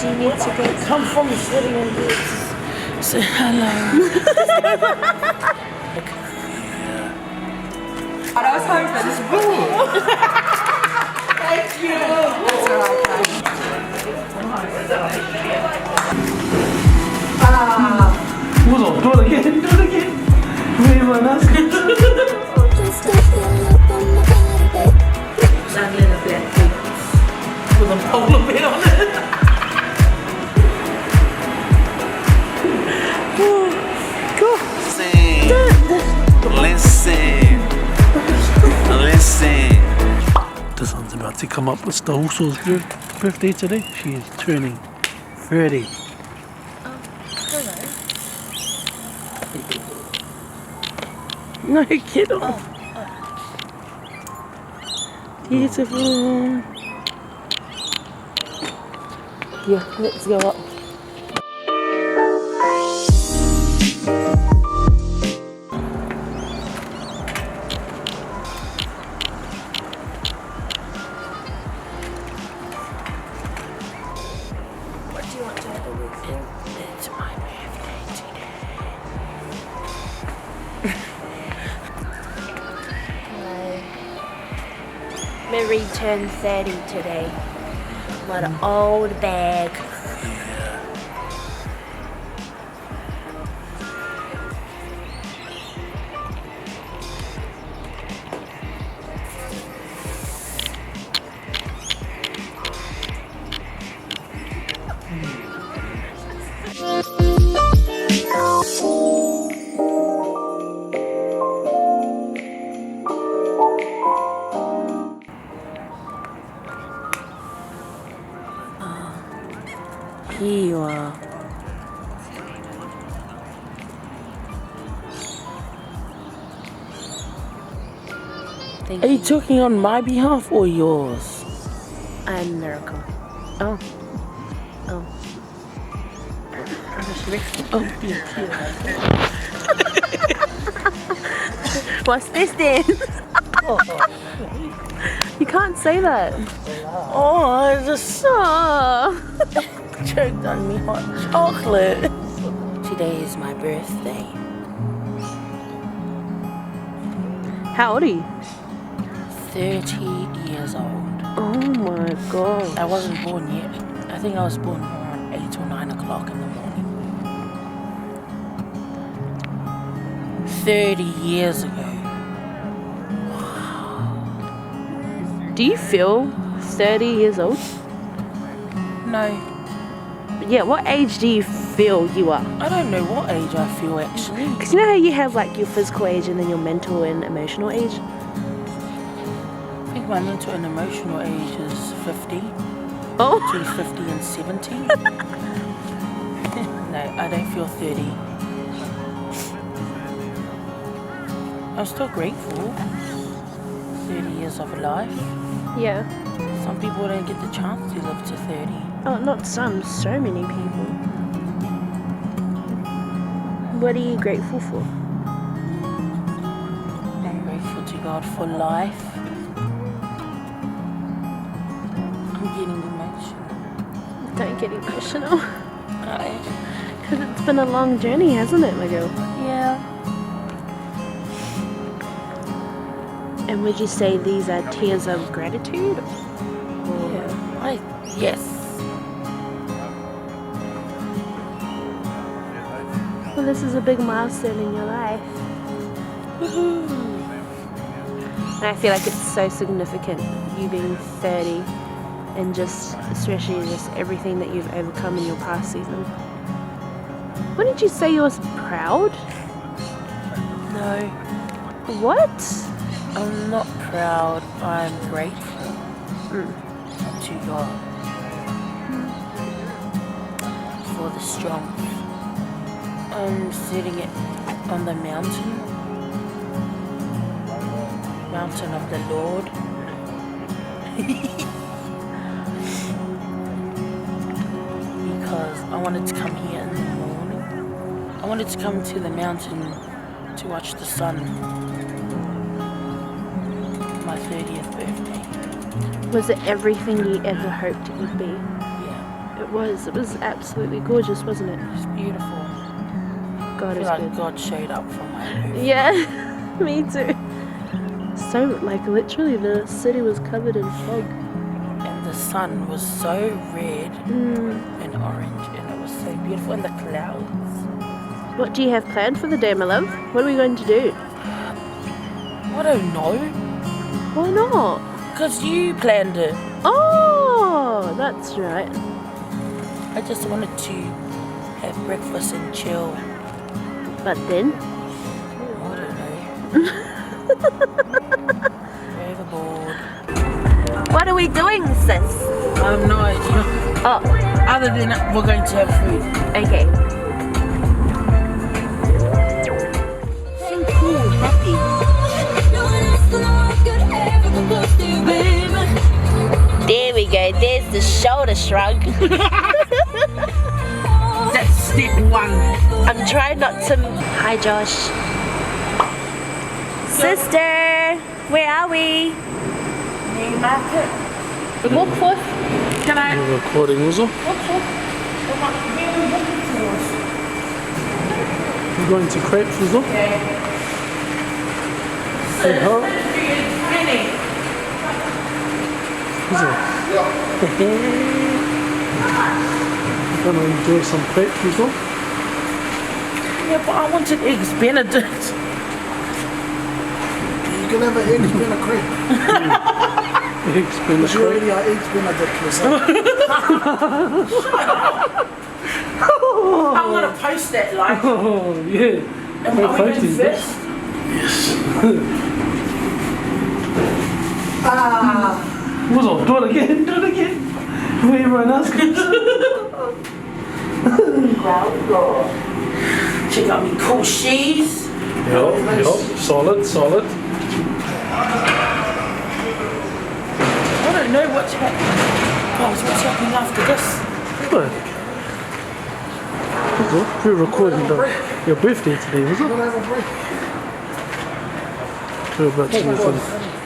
do you need to go? Come from sitting in this. Say hello. I was hoping. Thank you. That's alright. Hold on, do it again. Everyone else. With a polar bear on it. Listen. The sun's about to come up. It's the Uso's birthday today. She is turning 30. Hello. No, get off. Beautiful. Yeah, let's go up. What do you want to have a look for? It's my birthday today. Marie turned 30 today. What an old bag. Here you are. Thank Are you talking on my behalf or yours? I'm Miracle. Oh. Oh. Oh, What's this then? You can't say that. oh, I just Oh. choked on me hot chocolate. Today is my birthday. How old are you? 30 years old. Oh my god. I wasn't born yet. I think I was born around 8 or 9 o'clock in the morning. 30 years ago. Do you feel 30 years old? No, Yeah, what age do you feel you are? I don't know what age I feel actually. Because you know how you have like your physical age and then your mental and emotional age? I think my mental and emotional age is 50. Oh. Between 50 and 70. No, I don't feel 30. I'm still grateful. 30 years of life. Yeah. Some people don't get the chance to live to 30. Oh, not some, so many people. What are you grateful for? I'm grateful to God for life. I'm getting emotional. Don't get emotional. I, Because it's been a long journey, hasn't it, my girl? yeah. And would you say these are tears of gratitude? Yes. Well, this is a big milestone in your life. Woohoo. And I feel like it's so significant, you being 30, and just, especially just everything that you've overcome in your past season. Wouldn't you say you was proud? No, What? I'm not proud. I'm grateful to God for the strength. I'm sitting on the mountain of the Lord. Because I wanted to come here in the morning. I wanted to come to the mountain to watch the sun. My 30th birthday. Was it everything you ever hoped it would be? Yeah. It was absolutely gorgeous, wasn't it? It's beautiful. God, I it feel was like good. God showed up for my movie. Yeah, me too. So, like, literally the city was covered in fog. And the sun was so red and orange, and it was so beautiful. And the clouds. What do you have planned for the day, my love? What are we going to do? I don't know. Why not? Because you planned it. Oh, that's right. I just wanted to have breakfast and chill. But then? I don't know. Overboard. What are we doing, sis? I have no idea. Oh, Other than that, we're going to have food. okay. So cool, happy. There we go, there's the shoulder shrug. That's step one. I'm trying not to... Hi, Josh. Sister, where are we? Newmarket. Walk forth. Can I You're recording, also. walk forth? Where are we walking towards? You're going to crepes, also. Okay. Say hello. Penny. You're going to enjoy some crepes, also. Yeah, but I wanted eggs Benedict. You can have an eggs Benedict. Eggs, been Because you already are eggs Benedict yourself. I'm gonna post that like. Oh, yeah. Am We're I going posting first? What's up? Do it again, do it again. Where everyone else goes. Ground floor. Check out me cool shoes. Yup, solid, solid. I don't know what's happening. Guys, what's happening after this? What? We're recording your birthday today, was it? We're about to do some.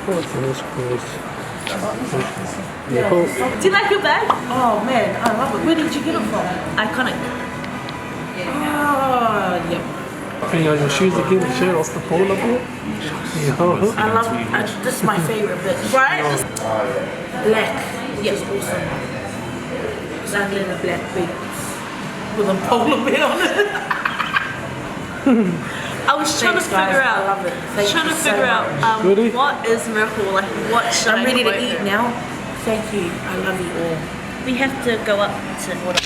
That's cool. Yeah. Do you like your bag? Oh man, I love it. Where did you get it from? Iconic. Oh, yep. Putting on your shoes again to show off the polar bear. Yeah. I love it. This is my favorite bit. Right? Black. Yes, awesome. Exactly in the black boots. With a polar bear on it. I was trying Thanks, to guys. figure I out. love it. Thank Trying you to so figure much. out Goody? what is miracle. Like, what should I'm ready to quote? eat now. Thank you. I love you all. We have to go up to what?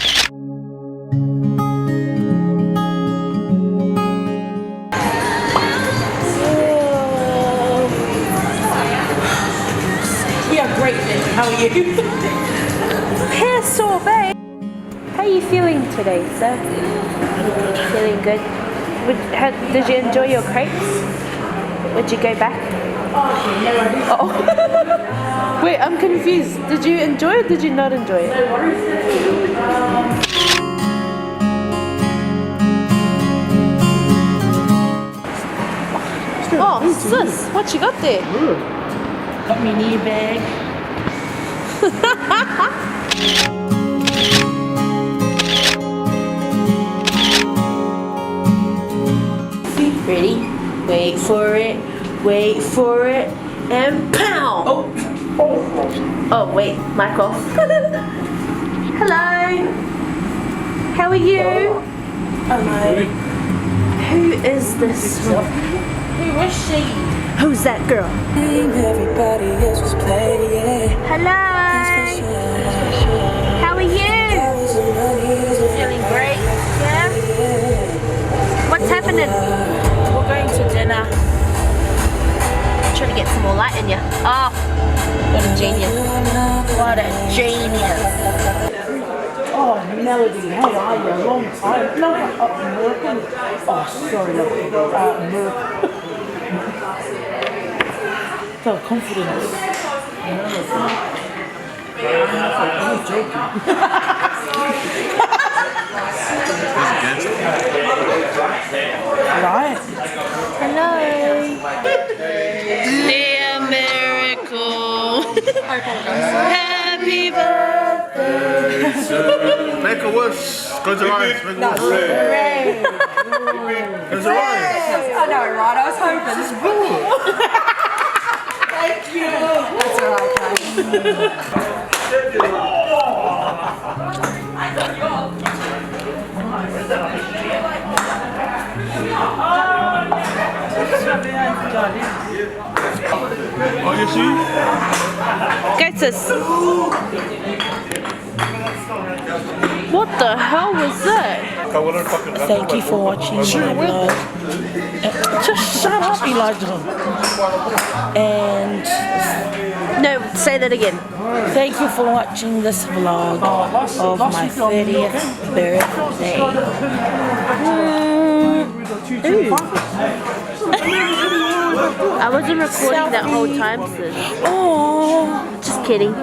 We are great, man. How are you? Hair sorbet. How are you feeling today, sir? Feeling good. Did you enjoy your crepes? Would you go back? Oh. Wait, I'm confused. Did you enjoy it? Did you not enjoy it? Oh, sis, what you got there? Got me knee bag. Ready? Wait for it, and pow! Oh, wait, mic off. Hello. How are you? Hello. Who is this? Who is she? Who's that girl? Everybody else was playing. Hello. How are you? Feeling great? Yeah. What's happening? We're going to dinner. Trying to get some more light in you. Oh, what a genius. What a genius. Oh, Melody, how are you? Long time. No, American. Oh, sorry, American. So confidence. I'm joking. Right? Hello. Dear Miracle. Happy birthday. it worse. Close your eyes. Make it worse. Close your eyes. I know, right? I was hoping. This is Thank you. That's alright, Oh, you see? Go sis. What the hell was that? Thank you for watching my vlog. Just shut up, Elijah. And No, say that again. thank you for watching this vlog of my 30th birthday. I wasn't recording that whole time, sis. Oh, Just kidding.